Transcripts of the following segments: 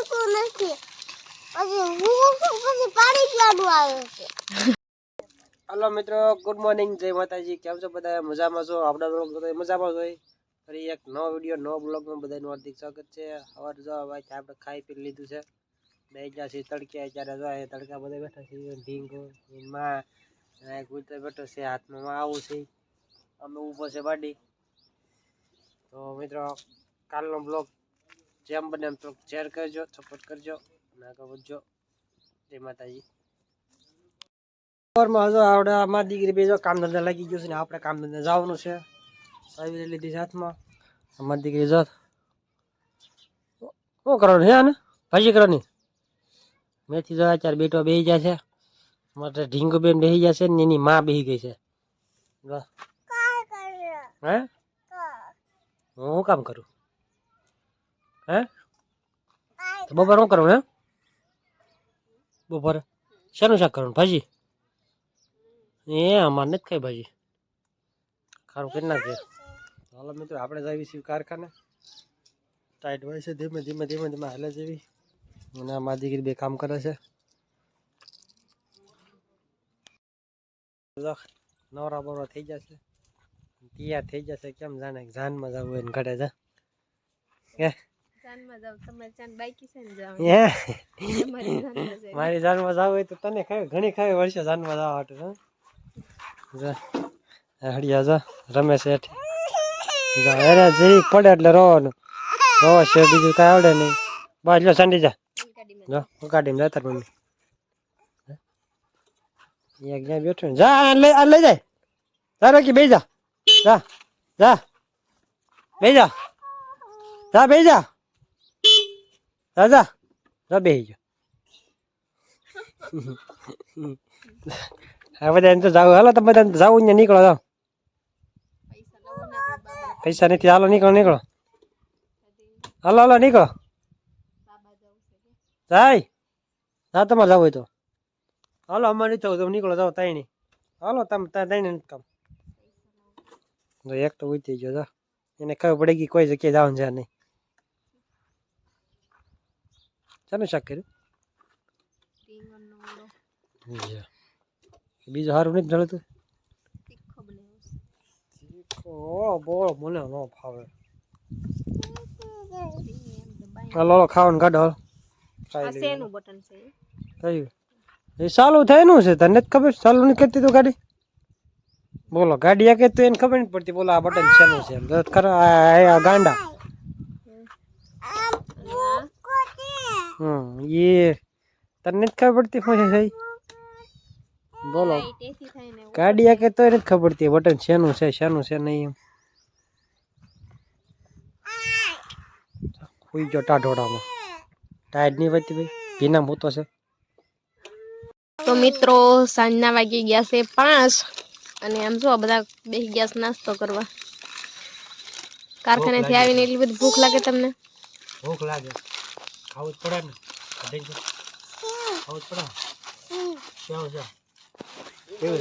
આવતું નથી. પછી હું પછી પાણી પીવાનું આવે છે. हेलो मित्रों, गुड मॉर्निंग, जय माताजी। केम छो बधाय? मजामां छो? आपणा ब्लॉग बधाय मजामां होय। फरी एक नવો विडियो नવો ब्लॉग में बधायनुं हार्दिक स्वागत छे। सवार जो भाई आपणे खाई पी लीधुं छे, બેહી ગયા છીએ તડકે। અત્યારે જો એ તડકા બધા બેઠા છે, ઢીંગો માં એક કૂતરો બેઠો છે, હાથમાં માં આવું છે, અમે ઊભો છે બાડી। તો મિત્રો કાલનો બ્લોગ જેમ બને એમ તો શેર કરજો, સપોર્ટ કરજો અને આગળ વધજો। જય માતાજી। સવારમાં હજો આવડે અમારી દીકરી બે જો કામ ધંધા લાગી ગયું છે ને આપણે કામ ધંધા જવાનું છે। સાવી લીધી હાથમાં અમારી દીકરી જો શું કરવાનું છે ને ભાજી કરવાની મેથી જો અત્યારે બેટો બેસી જાય છે। મારે ઢીંગુ બેન બેસી જાય છે ને એની માં બેસી ગઈ છે। હે હું શું કામ કરું? હે બપોર શું કરું? હે બપોરે શેનું શાક કરવાનું? ભાજી? એ અમારે નથી ખાઈ ભાજી, ખારું કરી નાખજે। હાલો મિત્રો આપણે જઈએ છીએ કારખાને। ટાઈટ હોય છે, ધીમે ધીમે ધીમે ધીમે હાલે જેવી અને આ મારી દીકરી બે કામ કરે છે। નવરા બવરા થઈ જશે, તૈયાર થઈ જશે, કેમ જાણે જાનમાં જવું હોય ને ઘરે જા મારી જાનમાં જવું હોય તો તને ઘણી ખાવી વર્ષે જાનમાં જવા માટે હડિયા જા રમે છે એને જરીક પડે એટલે રોવાનું રો છે, બીજું કઈ આવડે નહીં। બસ લો સંડી જા ગાડીમાં જતા મમ્મી ક્યાં બેઠો જા લઈ જાય જા રોકી બે જા જા જા બે જા જા બે જા જા જા જા બે જા હા બધા એમ તો જાવ હાલો તમે બધા જાવ અહીંયા નીકળો જાઓ પૈસા નથી હાલો નીકળો નીકળો હાલો હાલો નીકળો જાય જા તમારે જવું હોય તો હાલો અમારે નથી તમે નીકળો જાઓ તાઈ હાલો તમે તાઈ નથી કામ એક તો ઉઠી ગયો જા એને ખબર પડી ગઈ કોઈ જગ્યાએ જવાનું છે નહીં। ચાલો શાક કર્યું બીજું સારું નથી જળતું બોલો મને ન ફાવે હાલો ખાવાનું કાઢો કયું એ ચાલુ થયેલું છે તને જ ખબર ચાલુ નહીં કરતી તું ગાડી બોલો ગાડી આ કે તો એને ખબર નથી પડતી બોલો આ બટન શેનું છે ખરા ગાંડા એ તને નથી ખબર પડતી શું છે બોલો ગાડી આ કે તો એને જ ખબર પડતી બટન શેનું છે નહીં હુઈ ગયો ટાઢોડામાં ટાયર નહીં વધતી ભાઈ ભીના મૂતો છે। તો મિત્રો સાંજના વાગી ગયા છે 5 અને આમ જો બધા બેસી ગયા નાસ્તો કરવા। કારખાનેથી આવીને એટલી બધી ભૂખ લાગે તમને? ભૂખ લાગે, ખાવું જ પડે ને, ખાવું જ પડે કેવું છે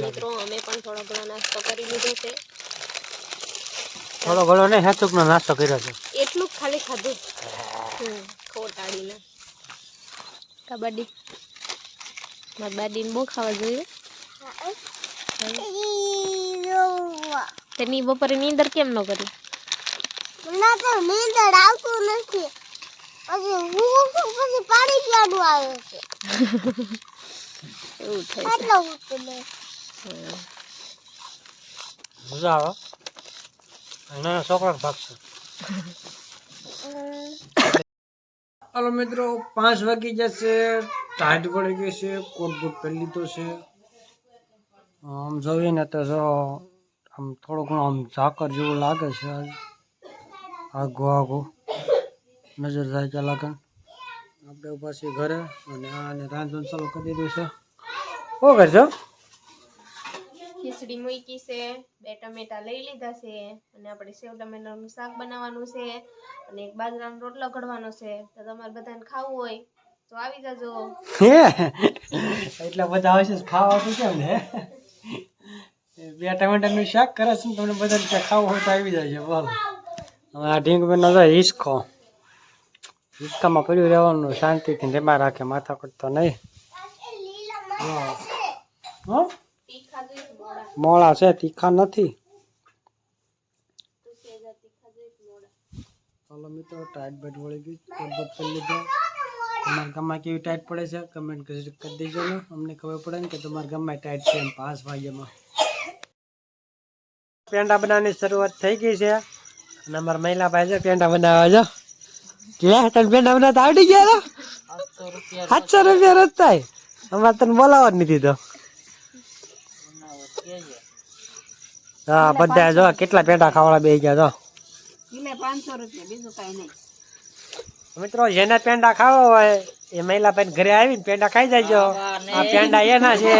મિત્રો અમે પણ થોડો ઘણો નાસ્તો કરી લીધો છે। થોડો ઘણો નહીં હેતુકનો નાસ્તો કર્યો છે એટલું જ ખાલી ખાધું ખોટાડીને કબડ્ડી મારી બાડીને બહુ ખાવા જોઈએ। તેની બપોરે નીંદર કેમ ન કરી? ના તો નીંદર આવતું નથી, પછી હું પછી પાણી પીવાનું આવે છે એવું થાય છે એટલે હું તો મજા આવે નાના છોકરા ભાગશે। હાલો મિત્રો 5 વાગી જશે, ટાઈટ પડી ગઈ છે, કોટ બૂટ પહેરી લીધો છે। આમ જોઈએ ને તો જો આમ થોડું ઘણું આમ ઝાકર જેવું લાગે છે, આગો નજર જાય ત્યાં લાગે। આપણે ઉભા છીએ ઘરે અને આને રાંધવાનું ચાલુ કરી દીધું છે। શું કરશો? ખીચડી મૂકી છે, 2 ટમેટા લઈ લીધા છે અને આપણે સેવ ટમેટાનું શાક બનાવવાનું છે અને એક બાજરાનો રોટલો ઘડવાનો છે। તો તમારે બધાને ખાવું હોય તો આવી જાજો। એટલા બધા આવશે ખાવા તો કેમ ને 2 ટમેટાનું શાક કરે છે તમને બધાને ખાવું હોય તો આવી જાય છે। બોલો હવે આ ઢીંગ બેન હિસકો હિંચકામાં પડ્યું રહેવાનું, શાંતિથી રેબા રાખે, માથા કટતો નહીં. હા તીખા જોઈએ મોડા મોળા છે, તીખા નથી. તું સેજા તીખા જોઈએ મોડા ચાલો મિત્રો, ટાઈટ બેટ વળી ગઈ, કોટ કરી લીધો. તમારા ગામમાં કેવી ટાઈટ પડે છે કમેન્ટ કરી દેજો ને, અમને ખબર પડે ને કે તમારા ગામમાં ટાઈટ છે એમ. 5 વાગ્યામાં પેંડા બનાવવાની શરૂઆત થઈ ગઈ છે અને અમારા મહિલા ભાઈ છે પેંડા બનાવવા. જો કે તને પેંડા બનાવતા આવડી ગયા? 700 રૂપિયા રોજ થાય. અમારે તને બોલાવવા જ નથી દીધો. હા બધા જો કેટલા પેંડા ખાવાળા બે ગયા. જો કિલે 500 રૂપિયા, બીજું કઈ નહીં. મિત્રો જેને પેંડા ખાવા હોય એ મહિલા ભાઈ ઘરે આવીને પેંડા ખાઈ જાય. આ પેંડા એના છે.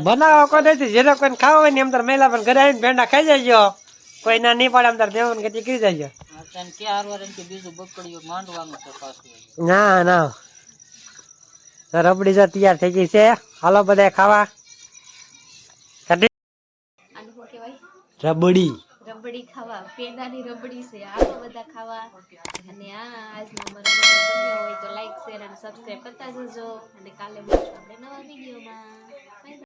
બનાવવા કોઈ નથી, જેને કોઈ ખાવા હોય ને એમ તાર મહિલા ભાઈ ઘરે આવીને પેંડા ખાઈ જાય. કોઈ ના નહીં પડે એમ તાર બેવન ગતિ કરી જાય. ના ના રબડી જો તૈયાર થઈ ગઈ છે. હાલો બધા ખાવા. આને શું કહેવાય? રબડી. રબડી ખાવા, પેંડાની રબડી છે. આવો બધા ખાવા. અને આજનો અમારો વિડીયો ગમ્યો હોય તો લાઈક શેર અને સબસ્ક્રાઇબ કરતા જજો. અને કાલે મળીશું આપણે નવા વિડીયોમાં.